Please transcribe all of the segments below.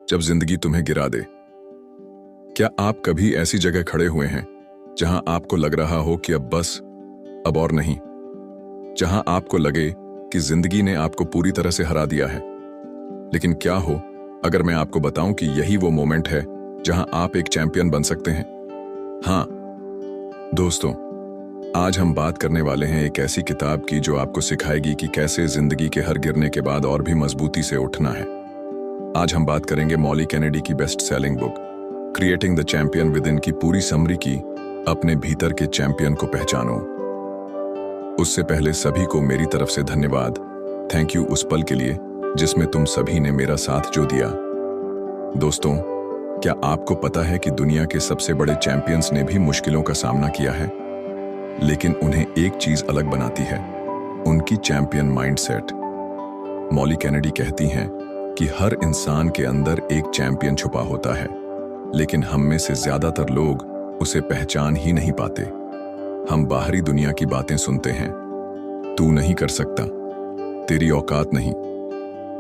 जब जिंदगी तुम्हें गिरा दे। क्या आप कभी ऐसी जगह खड़े हुए हैं जहां आपको लग रहा हो कि अब बस, अब और नहीं, जहां आपको लगे कि जिंदगी ने आपको पूरी तरह से हरा दिया है। लेकिन क्या हो अगर मैं आपको बताऊं कि यही वो मोमेंट है जहां आप एक चैंपियन बन सकते हैं। हाँ दोस्तों, आज हम बात करने वाले हैं एक ऐसी किताब की जो आपको सिखाएगी कि कैसे जिंदगी के हर गिरने के बाद और भी मजबूती से उठना है। आज हम बात करेंगे मॉली कैनेडी की best selling book creating the champion with in की पूरी समरी की, अपने भीतर के चैंपियन को पहचानो। उससे पहले सभी को मेरी तरफ से धन्यवाद, थैंक यू उस पल के लिए जिसमें तुम सभी ने मेरा साथ जो दिया। दोस्तों, क्या आपको पता है कि दुनिया के सबसे बड़े चैंपियंस ने भी मुश्किलों का सामना किया है, लेकिन उन्हें एक चीज अलग बनाती है, उनकी चैंपियन माइंडसेट। मॉली कैनेडी कहती हैं कि हर इंसान के अंदर एक चैंपियन छुपा होता है, लेकिन हम में से ज्यादातर लोग उसे पहचान ही नहीं पाते। हम बाहरी दुनिया की बातें सुनते हैं, तू नहीं कर सकता, तेरी औकात नहीं,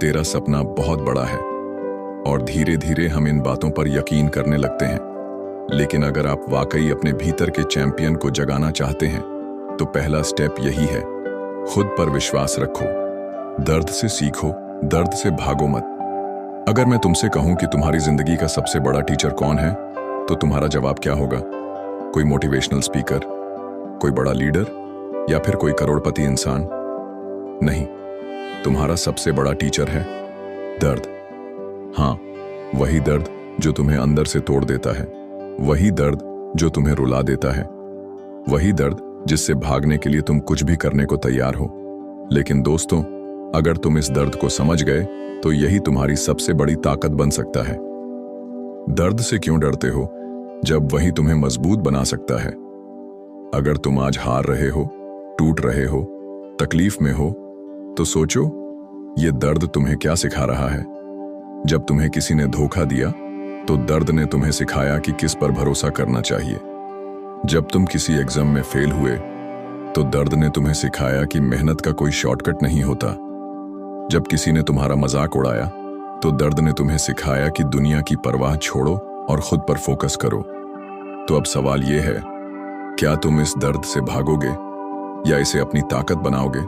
तेरा सपना बहुत बड़ा है, और धीरे धीरे हम इन बातों पर यकीन करने लगते हैं। लेकिन अगर आप वाकई अपने भीतर के चैंपियन को जगाना चाहते हैं तो पहला स्टेप यही है, खुद पर विश्वास रखो, दर्द से सीखो, दर्द से भागो मत। अगर मैं तुमसे कहूं कि तुम्हारी जिंदगी का सबसे बड़ा टीचर कौन है, तो तुम्हारा जवाब क्या होगा? कोई मोटिवेशनल स्पीकर, कोई बड़ा लीडर, या फिर कोई करोड़पति इंसान? नहीं, तुम्हारा सबसे बड़ा टीचर है दर्द। हाँ, वही दर्द जो तुम्हें अंदर से तोड़ देता है, वही दर्द जो तुम्हें रुला देता है, वही दर्द जिससे भागने के लिए तुम कुछ भी करने को तैयार हो। लेकिन दोस्तों, अगर तुम इस दर्द को समझ गए तो यही तुम्हारी सबसे बड़ी ताकत बन सकता है। दर्द से क्यों डरते हो जब वही तुम्हें मजबूत बना सकता है? अगर तुम आज हार रहे हो, टूट रहे हो, तकलीफ में हो, तो सोचो ये दर्द तुम्हें क्या सिखा रहा है। जब तुम्हें किसी ने धोखा दिया तो दर्द ने तुम्हें सिखाया कि किस पर भरोसा करना चाहिए। जब तुम किसी एग्जाम में फेल हुए तो दर्द ने तुम्हें सिखाया कि मेहनत का कोई शॉर्टकट नहीं होता। जब किसी ने तुम्हारा मजाक उड़ाया तो दर्द ने तुम्हें सिखाया कि दुनिया की परवाह छोड़ो और खुद पर फोकस करो। तो अब सवाल यह है, क्या तुम इस दर्द से भागोगे या इसे अपनी ताकत बनाओगे?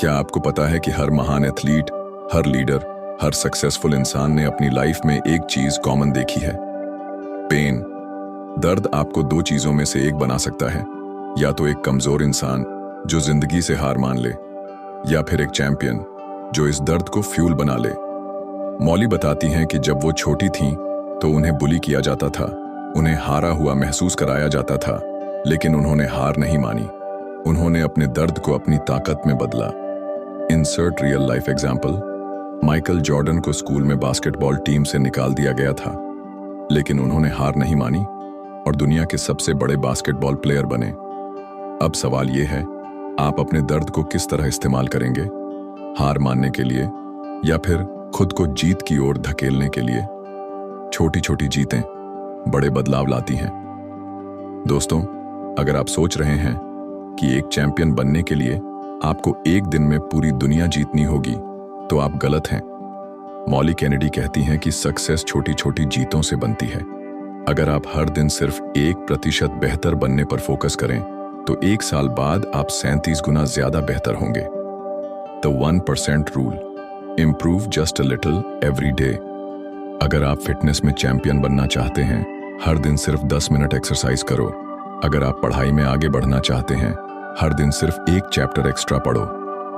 क्या आपको पता है कि हर महान एथलीट, हर लीडर, हर सक्सेसफुल इंसान ने अपनी लाइफ में एक चीज कॉमन देखी है, पेन। दर्द आपको दो चीजों में से एक बना सकता है, या तो एक कमजोर इंसान जो जिंदगी से हार मान ले, या फिर एक चैंपियन जो इस दर्द को फ्यूल बना ले। मॉली बताती हैं कि जब वो छोटी थीं तो उन्हें बुली किया जाता था, उन्हें हारा हुआ महसूस कराया जाता था, लेकिन उन्होंने हार नहीं मानी। उन्होंने अपने दर्द को अपनी ताकत में बदला। Insert real life example. Michael Jordan को स्कूल में बास्केटबॉल टीम से निकाल दिया गया था, लेकिन उन्होंने हार नहीं मानी और दुनिया के सबसे बड़े बास्केटबॉल प्लेयर बने। अब सवाल यह है, आप अपने दर्द को किस तरह इस्तेमाल करेंगे? हार मानने के लिए या फिर खुद को जीत की ओर धकेलने के लिए? छोटी छोटी जीतें बड़े बदलाव लाती हैं। दोस्तों, अगर आप सोच रहे हैं कि एक चैंपियन बनने के लिए आपको एक दिन में पूरी दुनिया जीतनी होगी, तो आप गलत हैं। मॉली कैनेडी कहती हैं कि सक्सेस छोटी छोटी जीतों से बनती है। अगर आप हर दिन सिर्फ 1% बेहतर बनने पर फोकस करें तो 1 साल बाद आप 37 गुना ज्यादा बेहतर होंगे। The 1% rule, improve just a little every day. अगर आप फिटनेस में चैंपियन बनना चाहते हैं, हर दिन सिर्फ 10 मिनट एक्सरसाइज करो। अगर आप पढ़ाई में आगे बढ़ना चाहते हैं, हर दिन सिर्फ एक चैप्टर एक्स्ट्रा पढ़ो।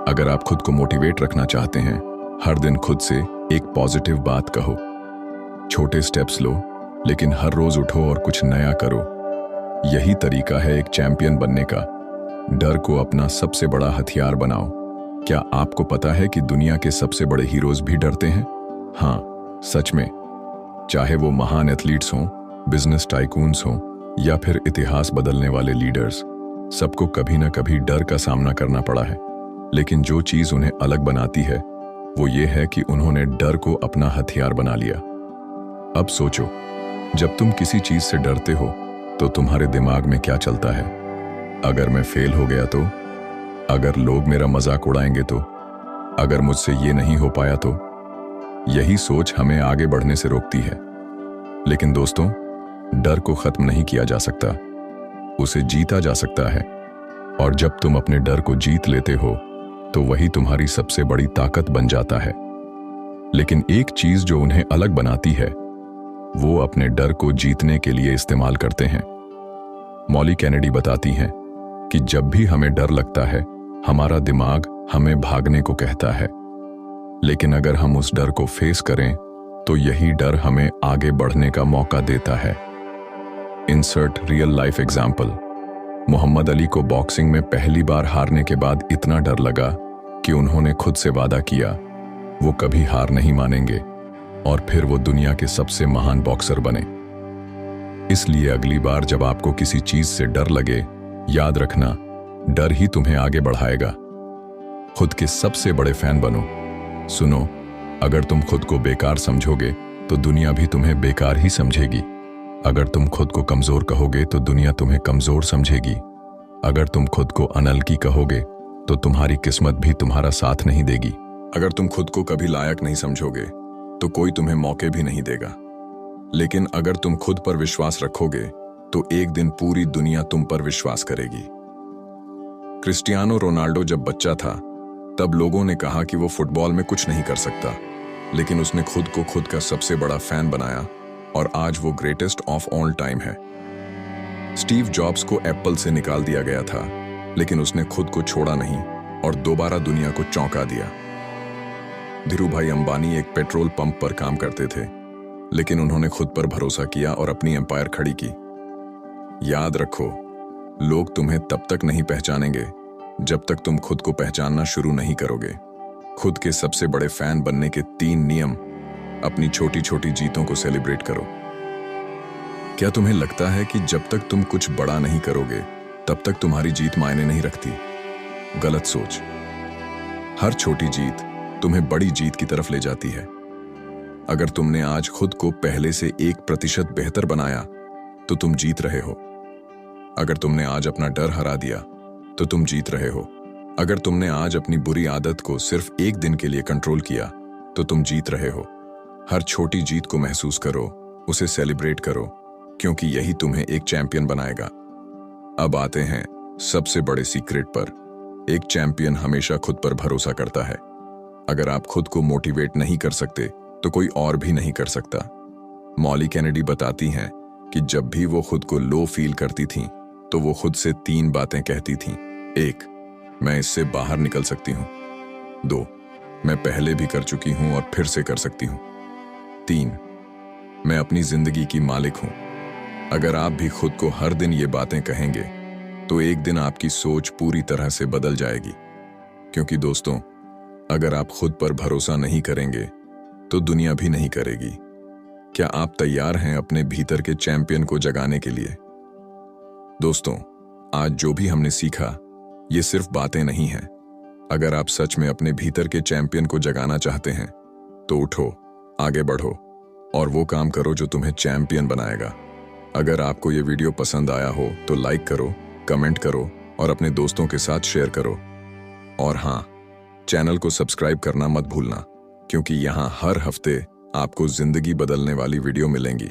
अगर आप खुद को मोटिवेट रखना चाहते हैं, हर दिन खुद से एक पॉजिटिव बात कहो। छोटे स्टेप्स लो, लेकिन हर रोज उठो और कुछ नया करो। यही तरीका है एक चैंपियन बनने का। डर को अपना सबसे बड़ा हथियार बनाओ। क्या आपको पता है कि दुनिया के सबसे बड़े हीरोज भी डरते हैं? हाँ, सच में। चाहे वो महान एथलीट्स हों, बिजनेस टाइकून्स हों, या फिर इतिहास बदलने वाले लीडर्स, सबको कभी ना कभी डर का सामना करना पड़ा है। लेकिन जो चीज उन्हें अलग बनाती है वो ये है कि उन्होंने डर को अपना हथियार बना लिया। अब सोचो, जब तुम किसी चीज से डरते हो तो तुम्हारे दिमाग में क्या चलता है? अगर मैं फेल हो गया तो? अगर लोग मेरा मजाक उड़ाएंगे तो? अगर मुझसे ये नहीं हो पाया तो? यही सोच हमें आगे बढ़ने से रोकती है। लेकिन दोस्तों, डर को खत्म नहीं किया जा सकता, उसे जीता जा सकता है। और जब तुम अपने डर को जीत लेते हो तो वही तुम्हारी सबसे बड़ी ताकत बन जाता है। लेकिन एक चीज जो उन्हें अलग बनाती है, वो अपने डर को जीतने के लिए इस्तेमाल करते हैं। मॉली कैनेडी बताती हैं कि जब भी हमें डर लगता है, हमारा दिमाग हमें भागने को कहता है, लेकिन अगर हम उस डर को फेस करें तो यही डर हमें आगे बढ़ने का मौका देता है। Insert real life example. Muhammad Ali को बॉक्सिंग में पहली बार हारने के बाद इतना डर लगा कि उन्होंने खुद से वादा किया वो कभी हार नहीं मानेंगे, और फिर वो दुनिया के सबसे महान बॉक्सर बने। इसलिए अगली बार जब आपको किसी चीज से डर लगे, याद रखना, डर ही तुम्हें आगे बढ़ाएगा। खुद के सबसे बड़े फैन बनो। सुनो, अगर तुम खुद को बेकार समझोगे तो दुनिया भी तुम्हें बेकार ही समझेगी। अगर तुम खुद को कमजोर कहोगे तो दुनिया तुम्हें कमजोर समझेगी। अगर तुम खुद को अनलकी कहोगे तो तुम्हारी किस्मत भी तुम्हारा साथ नहीं देगी। अगर तुम खुद को कभी लायक नहीं समझोगे तो कोई तुम्हें मौके भी नहीं देगा। लेकिन अगर तुम खुद पर विश्वास रखोगे तो एक दिन पूरी दुनिया तुम पर विश्वास करेगी। क्रिस्टियानो रोनाल्डो जब बच्चा था तब लोगों ने कहा कि वो फुटबॉल में कुछ नहीं कर सकता, लेकिन उसने खुद को खुद का सबसे बड़ा फैन बनाया और आज वो ग्रेटेस्ट ऑफ ऑल टाइम है। स्टीव जॉब्स को एप्पल से निकाल दिया गया था, लेकिन उसने खुद को छोड़ा नहीं और दोबारा दुनिया को चौंका दिया। धीरूभाई अंबानी एक पेट्रोल पंप पर काम करते थे, लेकिन उन्होंने खुद पर भरोसा किया और अपनी एम्पायर खड़ी की। याद रखो, लोग तुम्हें तब तक नहीं पहचानेंगे जब तक तुम खुद को पहचानना शुरू नहीं करोगे। खुद के सबसे बड़े फैन बनने के 3 नियम। अपनी छोटी छोटी जीतों को सेलिब्रेट करो। क्या तुम्हें लगता है कि जब तक तुम कुछ बड़ा नहीं करोगे तब तक तुम्हारी जीत मायने नहीं रखती? गलत सोच। हर छोटी जीत तुम्हें बड़ी जीत की तरफ ले जाती है। अगर तुमने आज खुद को पहले से 1% बेहतर बनाया तो तुम जीत रहे हो। अगर तुमने आज अपना डर हरा दिया तो तुम जीत रहे हो। अगर तुमने आज अपनी बुरी आदत को सिर्फ 1 दिन के लिए कंट्रोल किया तो तुम जीत रहे हो। हर छोटी जीत को महसूस करो, उसे सेलिब्रेट करो, क्योंकि यही तुम्हें एक चैंपियन बनाएगा। अब आते हैं सबसे बड़े सीक्रेट पर। एक चैंपियन हमेशा खुद पर भरोसा करता है। अगर आप खुद को मोटिवेट नहीं कर सकते तो कोई और भी नहीं कर सकता। मॉली कैनेडी बताती हैं कि जब भी वो खुद को लो फील करती थीं तो वो खुद से 3 बातें कहती थीं। 1, मैं इससे बाहर निकल सकती हूँ। 2, मैं पहले भी कर चुकी हूँ और फिर से कर सकती हूँ। 3, मैं अपनी जिंदगी की मालिक हूँ। अगर आप भी खुद को हर दिन ये बातें कहेंगे तो एक दिन आपकी सोच पूरी तरह से बदल जाएगी। क्योंकि दोस्तों, अगर आप खुद पर भरोसा नहीं करेंगे तो दुनिया भी नहीं करेगी। क्या आप तैयार हैं अपने भीतर के चैंपियन को जगाने के लिए? दोस्तों, आज जो भी हमने सीखा ये सिर्फ बातें नहीं हैं। अगर आप सच में अपने भीतर के चैंपियन को जगाना चाहते हैं तो उठो, आगे बढ़ो और वो काम करो जो तुम्हें चैंपियन बनाएगा। अगर आपको ये वीडियो पसंद आया हो तो लाइक करो, कमेंट करो और अपने दोस्तों के साथ शेयर करो। और हाँ, चैनल को सब्सक्राइब करना मत भूलना, क्योंकि यहाँ हर हफ्ते आपको जिंदगी बदलने वाली वीडियो मिलेंगी।